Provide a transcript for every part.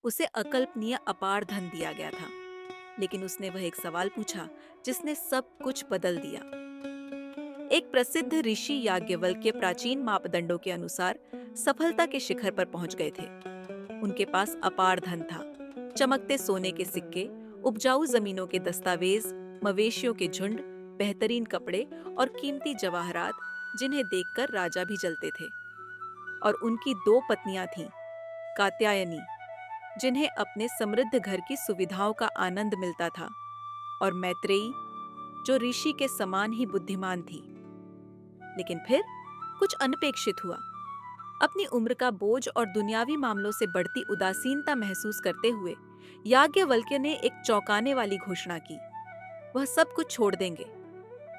उसे अकल्पनीय अपार धन दिया गया था, लेकिन उसने वह एक सवाल पूछा जिसने सब कुछ बदल दिया। एक प्रसिद्ध ऋषि याज्ञवल्क्य प्राचीन मापदंडों के अनुसार सफलता के शिखर पर पहुंच गए थे। उनके पास अपार धन था, चमकते सोने के सिक्के, उपजाऊ जमीनों के दस्तावेज, मवेशियों के झुंड, बेहतरीन कपड़े और कीमती जवाहरात, जिन्हें देखकर राजा भी जलते थे। और उनकी दो पत्नियां थीं, कात्यायनी, जिन्हें अपने समृद्ध घर की सुविधाओं का आनंद मिलता था, और मैत्रेयी, जो ऋषि के समान ही बुद्धिमान थी। लेकिन फिर कुछ अनपेक्षित हुआ। अपनी उम्र का बोझ और दुनियावी मामलों से बढ़ती उदासीनता महसूस करते हुए याज्ञवल्क्य ने एक चौंकाने वाली घोषणा की। वह सब कुछ छोड़ देंगे,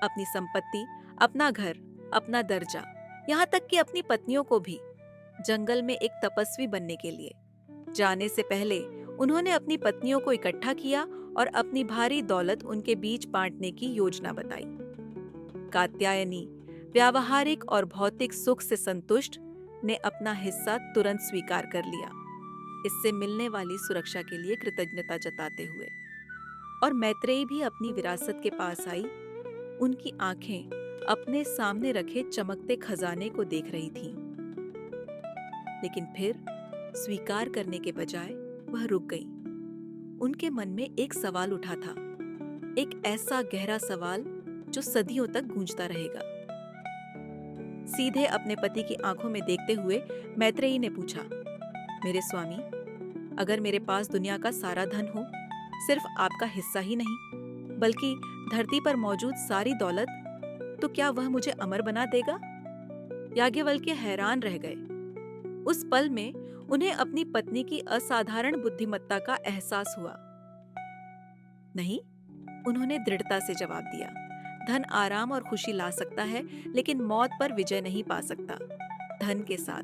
अपनी संपत्ति, अपना घर, अपना दर्जा, यहाँ तक कि अपनी पत्नियों को भी, जंगल में एक तपस्वी बनने के लिए। जाने से पहले उन्होंने अपनी पत्नियों को इकट्ठा किया और अपनी भारी दौलत उनके बीच बांटने की योजना बताई। कात्यायनी, व्यावहारिक और भौतिक सुख से संतुष्ट, ने अपना हिस्सा तुरंत स्वीकार कर लिया, इससे मिलने वाली सुरक्षा के लिए कृतज्ञता जताते हुए। और मैत्रेयी भी अपनी विरासत के पास आई। उनकी आंखें अपने सामने रखे चमकते खजाने को देख रही थीं। लेकिन फिर स्वीकार करने के बजाय वह रुक गई। उनके मन में एक सवाल उठा था, एक ऐसा गहरा सवाल जो सदियों तक गूंजता रहेगा। सीधे अपने पति की आंखों में देखते हुए मैत्रेयी ने पूछा, मेरे स्वामी, अगर मेरे पास दुनिया का सारा धन हो, सिर्फ आपका हिस्सा ही नहीं बल्कि धरती पर मौजूद सारी दौलत, तो क्या वह मुझे अमर बना देगा? याज्ञवल्क्य हैरान रह गए। उस पल में उन्हें अपनी पत्नी की असाधारण बुद्धिमत्ता का एहसास हुआ। नहीं, उन्होंने दृढ़ता से जवाब दिया, धन आराम और खुशी ला सकता है, लेकिन मौत पर विजय नहीं पा सकता। धन के साथ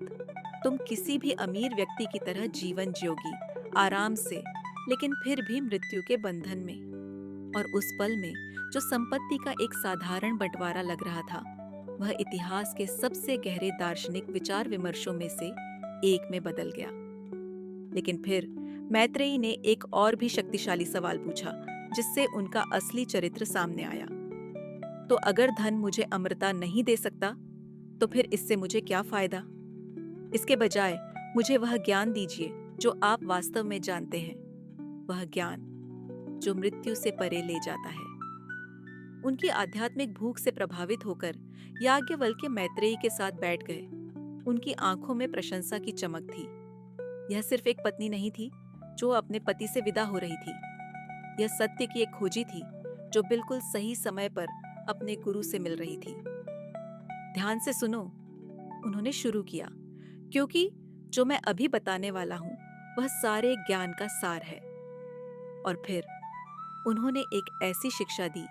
तुम किसी भी अमीर व्यक्ति की तरह जीवन जियोगी, आराम से, लेकिन फिर भी मृत्यु के बंधन में। और उस पल में जो संपत्ति का एक साधारण बंटवारा लग रहा था, वह इतिहास के सबसे गहरे दार्शनिक विचार विमर्शों में से एक में बदल गया। लेकिन फिर मैत्रेयी ने एक और भी शक्तिशाली सवाल पूछा, जिससे उनका असली चरित्र सामने आया। तो अगर धन मुझे अमरता नहीं दे सकता, तो फिर इससे मुझे क्या फायदा? इसके बजाय मुझे वह ज्ञान दीजिए जो आप वास्तव में जानते हैं, वह ज्ञान जो मृत्यु से परे ले जाता है। उनकी आध्यात्मिक भूख से प्रभावित होकर याज्ञवल्क्य मैत्रेयी के साथ बैठ गए। उनकी आंखों में प्रशंसा की चमक थी। यह सिर्फ एक पत्नी नहीं थी जो अपने पति से विदा हो रही थी, यह सत्य की एक खोजी थी जो बिल्कुल सही समय पर अपने गुरु से मिल रही थी। ध्यान से सुनो, उन्होंने शुरू किया, क्योंकि जो मैं अभी बताने वाला हूं वह सारे ज्ञान का सार है। और फिर उन्होंने एक ऐसी शिक्षा दी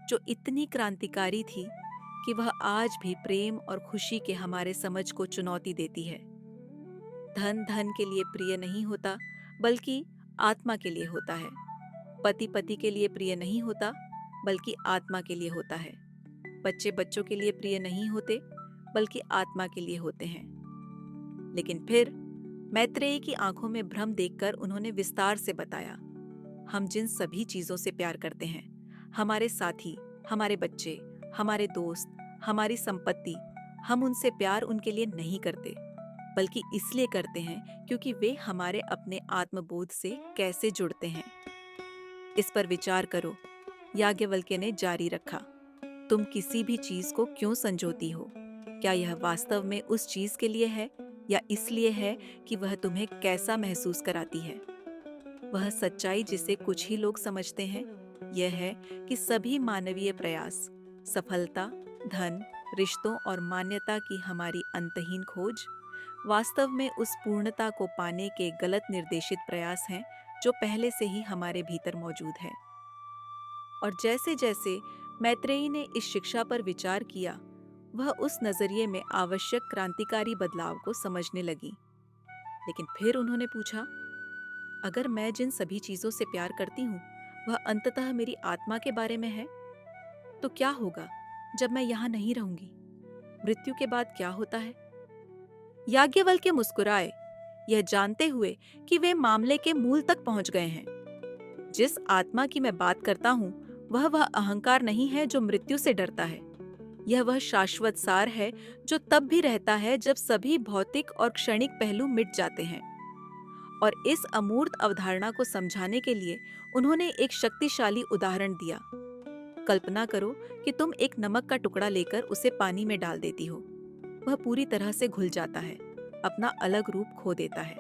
जो इतनी क्रांतिकारी थी कि वह आज भी प्रेम और खुशी के हमारे समझ को चुनौती देती है। धन धन के लिए प्रिय नहीं होता, बल्कि आत्मा के लिए होता है। पति पति के लिए प्रिय नहीं होता, बल्कि आत्मा के लिए होता है। बच्चे बच्चों के लिए प्रिय नहीं होते, बल्कि आत्मा के लिए होते हैं। लेकिन फिर मैत्रेयी की आंखों में भ्रम देखकर उन्होंने विस्तार से बताया, हम जिन सभी चीजों से प्यार करते हैं, हमारे साथी, हमारे बच्चे, हमारे दोस्त, हमारी संपत्ति, हम उनसे प्यार उनके लिए नहीं करते, बल्कि इसलिए करते हैं क्योंकि वे हमारे अपने आत्मबोध से कैसे जुड़ते हैं। इस पर विचार करो, याज्ञवल्क्य ने जारी रखा। तुम किसी भी चीज को क्यों संजोती हो? क्या यह वास्तव में उस चीज के लिए है, या इसलिए है कि वह तुम्हें कैसा महसूस कराती है? वह सच्चाई जिसे कुछ ही लोग समझते हैं, यह है कि सभी मानवीय प्रयास, सफलता, धन, रिश्तों और मान्यता की हमारी अंतहीन खोज, वास्तव में उस पूर्णता को पाने के गलत निर्देशित प्रयास हैं जो पहले से ही हमारे भीतर मौजूद है। और जैसे जैसे मैत्रेयी ने इस शिक्षा पर विचार किया, वह उस नजरिए में आवश्यक क्रांतिकारी बदलाव को समझने लगी। लेकिन फिर उन्होंने पूछा, अगर मैं जिन सभी चीजों से प्यार करती हूँ वह अंततः मेरी आत्मा के बारे में है, तो क्या होगा जब मैं यहाँ नहीं रहूंगी? मृत्यु के बाद क्या होता है? याज्ञवल्क्य मुस्कुराए, यह जानते हुए कि वे मामले के मूल तक पहुंच गए हैं। जिस आत्मा की मैं बात करता हूँ वह अहंकार नहीं है जो मृत्यु से डरता है। यह वह शाश्वत सार है जो तब भी रहता है जब सभी भौतिक और क्षणिक पहलू मिट जाते हैं। और इस अमूर्त अवधारणा को समझाने के लिए उन्होंने एक शक्तिशाली उदाहरण दिया। कल्पना करो कि तुम एक नमक का टुकड़ा लेकर उसे पानी में डाल देती हो। वह पूरी तरह से घुल जाता है, अपना अलग रूप खो देता है।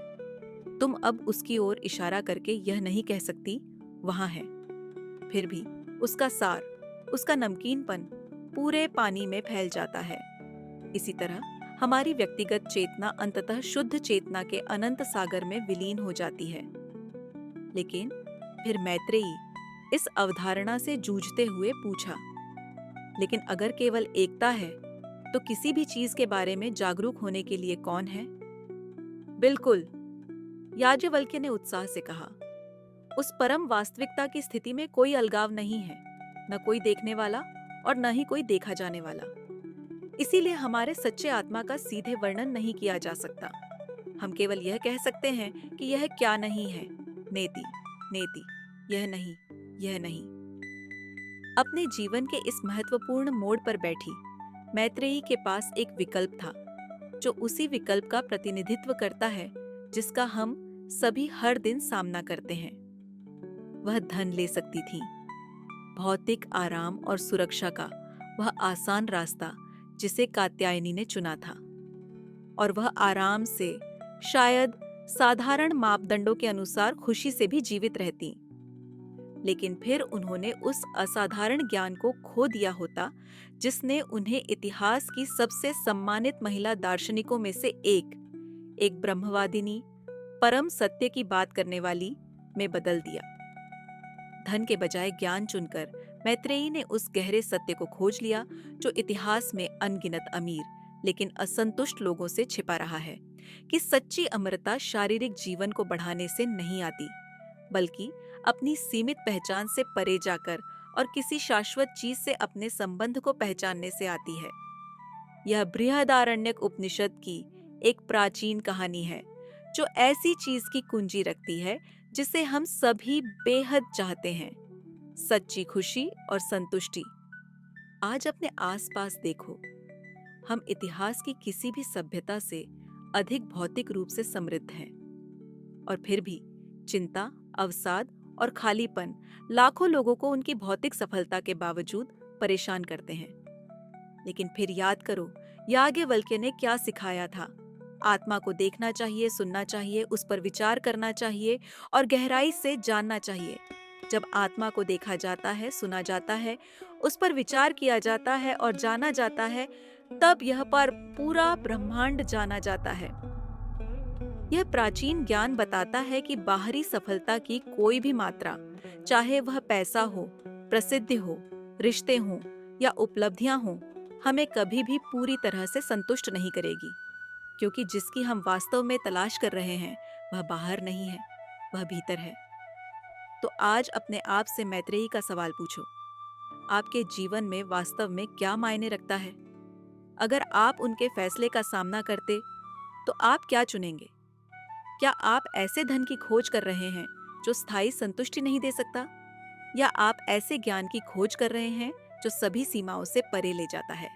तुम अब उसकी ओर इशारा करके यह नहीं कह सकती वहां है। फिर भी उसका सार, उसका नमकीनपन पूरे पानी में फैल जाता है। इसी तरह हमारी व्यक्तिगत चेतना अंततः शुद्ध चेतना के अनंत सागर में विलीन हो जाती है। लेकिन फिर मैत्रेयी इस अवधारणा से जूझते हुए पूछा, लेकिन अगर केवल एकता है तो किसी भी चीज के बारे में जागरूक होने के लिए कौन है? बिल्कुल, याज्ञवल्क्य ने उत्साह से कहा, उस परम वास्तविकता की स्थिति में कोई अलगाव नहीं है, न कोई देखने वाला और न ही कोई देखा जाने वाला। इसीलिए हमारे सच्चे आत्मा का सीधे वर्णन नहीं किया जा सकता। हम केवल यह कह सकते हैं कि यह क्या नहीं है, नेति नेति, यह नहीं, यह नहीं। अपने जीवन के इस महत्वपूर्ण मोड़ पर बैठी मैत्रेयी के पास एक विकल्प था, जो उसी विकल्प का प्रतिनिधित्व करता है जिसका हम सभी हर दिन सामना करते हैं। वह धन ले सकती थी, भौतिक आराम और सुरक्षा का वह आसान रास्ता जिसे कात्यायनी ने चुना था, और वह आराम से, शायद साधारण मापदंडों के अनुसार खुशी से भी जीवित रहती। लेकिन फिर उन्होंने उस असाधारण ज्ञान को खो दिया होता जिसने उन्हें इतिहास की सबसे सम्मानित महिला दार्शनिकों में से एक ब्रह्मवादिनी, परम सत्य की बात करने वाली में बदल दिया। धन के बजाय ज्ञान चुनकर मैत्रेयी ने उस गहरे सत्य को खोज लिया जो इतिहास में अनगिनत अमीर लेकिन असंतुष्ट लोगों से छिपा रहा है, कि सच्ची अमरता शारीरिक जीवन को बढ़ाने से नहीं आती, बल्कि अपनी सीमित पहचान से परे जाकर और किसी शाश्वत चीज से अपने संबंध को पहचानने से आती है। यह बृहदारण्यक उपनिषद की एक प्राचीन कहानी है जो ऐसी चीज की कुंजी रखती है जिसे हम सभी बेहद चाहते हैं, सच्ची खुशी और संतुष्टि। आज अपने आसपास देखो, हम इतिहास की किसी भी सभ्यता से अधिक भौतिक रूप से समृद्ध हैं, और फिर भी चिंता, अवसाद और खालीपन लाखों लोगों को उनकी भौतिक सफलता के बावजूद परेशान करते हैं। लेकिन फिर याद करो, याज्ञवल्क्य ने क्या सिखाया था? आत्मा को देखना चाहिए, सुनना चाहिए, उस पर विचार करना चाहिए और गहराई से जानना चाहिए। जब आत्मा को देखा जाता है, सुना जाता है, उस पर विचार किया जाता है और जाना जाता है, तब यह पर पूरा ब्रह्मांड जाना जाता है। यह प्राचीन ज्ञान बताता है कि बाहरी सफलता की कोई भी मात्रा, चाहे वह पैसा हो, प्रसिद्धि हो, रिश्ते हों या उपलब्धियां हों, हमें कभी भी पूरी तरह से संतुष्ट नहीं करेगी, क्योंकि जिसकी हम वास्तव में तलाश कर रहे हैं वह बाहर नहीं है, वह भीतर है। तो आज अपने आप से मैत्रेयी का सवाल पूछो, आपके जीवन में वास्तव में क्या मायने रखता है? अगर आप उनके फैसले का सामना करते तो आप क्या चुनेंगे? क्या आप ऐसे धन की खोज कर रहे हैं जो स्थायी संतुष्टि नहीं दे सकता, या आप ऐसे ज्ञान की खोज कर रहे हैं जो सभी सीमाओं से परे ले जाता है?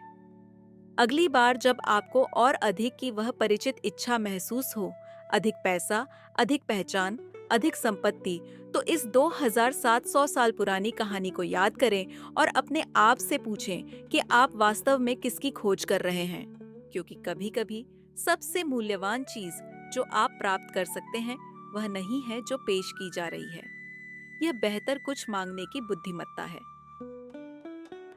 अगली बार जब आपको और अधिक की वह परिचित इच्छा महसूस हो, अधिक पैसा, अधिक पहचान, अधिक संपत्ति, तो इस 2700 साल पुरानी कहानी को याद करें और अपने आप से पूछें कि आप वास्तव में किसकी खोज कर रहे हैं, क्योंकि कभी-कभी सबसे मूल्यवान चीज जो आप प्राप्त कर सकते हैं वह नहीं है जो पेश की जा रही है। यह बेहतर कुछ मांगने की बुद्धिमत्ता है।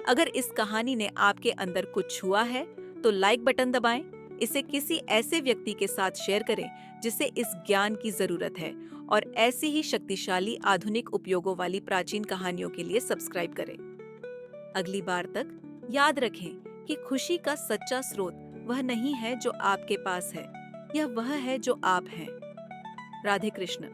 अगर इस कहानी ने आपके अंदर कुछ छुआ है तो लाइक बटन दबाएं, इसे किसी ऐसे व्यक्ति के साथ शेयर करें जिसे इस ज्ञान की जरूरत है, और ऐसी ही शक्तिशाली आधुनिक उपयोगों वाली प्राचीन कहानियों के लिए सब्सक्राइब करें। अगली बार तक याद रखें कि खुशी का सच्चा स्रोत वह नहीं है जो आपके पास है, यह वह है जो आप हैं। राधे कृष्ण।